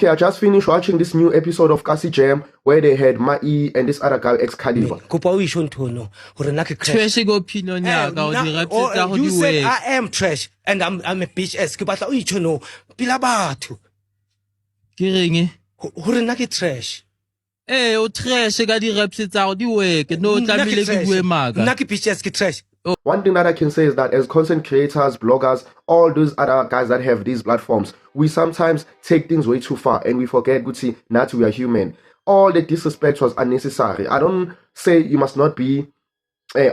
Okay, I just finished watching this new episode of Kasi Jam where they had Mai and this other guy, Excalibur. Trash go opinion ya ka o di rap tsa go di You said work. I am trash and I'm a bitch ass. Ke batla o itshono pila batho. Ke reng? Hore nna ke trash. O trash ka di rap tsa go di work. No tlamile ke bue maka. Nna ke bitch ass ke trash. One thing that I can say is that as content creators, bloggers, all those other guys that have these platforms, we sometimes take things way too far and we forget, Gucci, not we are human. All the disrespect was unnecessary. I don't say you must not be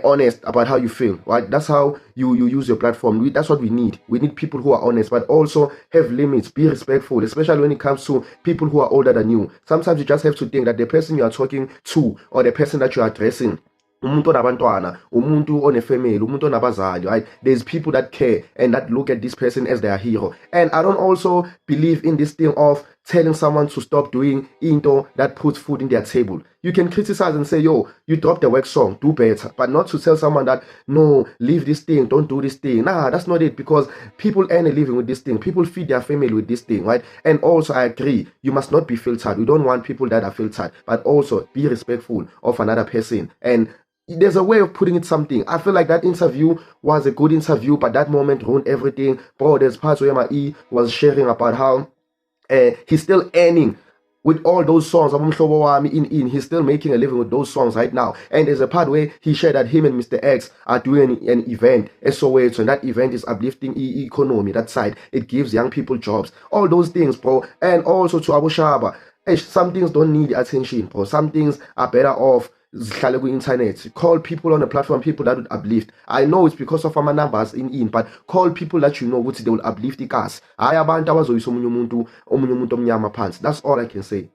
honest about how you feel, right? That's how you use your platform. That's what we need. We need people who are honest, but also have limits, be respectful, especially when it comes to people who are older than you. Sometimes you just have to think that the person you are talking to or the person that you are addressing, umuntu onabantwana, umuntu onefamily, umuntu onabazali, right? There's people that care and that look at this person as their hero. And I don't also believe in this thing of telling someone to stop doing into that puts food in their table. You can criticize and say, yo, you dropped the work song, do better. But not to tell someone that, no, leave this thing, don't do this thing. Nah, that's not it, because people earn a living with this thing. People feed their family with this thing, right? And also, I agree, you must not be filtered. We don't want people that are filtered, but also be respectful of another person. And there's a way of putting it something. I feel like that interview was a good interview, but that moment ruined everything. Bro, there's parts where Mai was sharing about how he's still earning with all those songs. He's still making a living with those songs right now. And there's a part where he shared that him and Mr. X are doing an event, SOH, and that event is uplifting economy, that side. It gives young people jobs. All those things, bro. And also to Abu Shaba, some things don't need attention, bro. Some things are better off internet. Call people on the platform, people that would uplift. I know it's because of our numbers in, but call people that you know which they will uplift the cast. That's all I can say.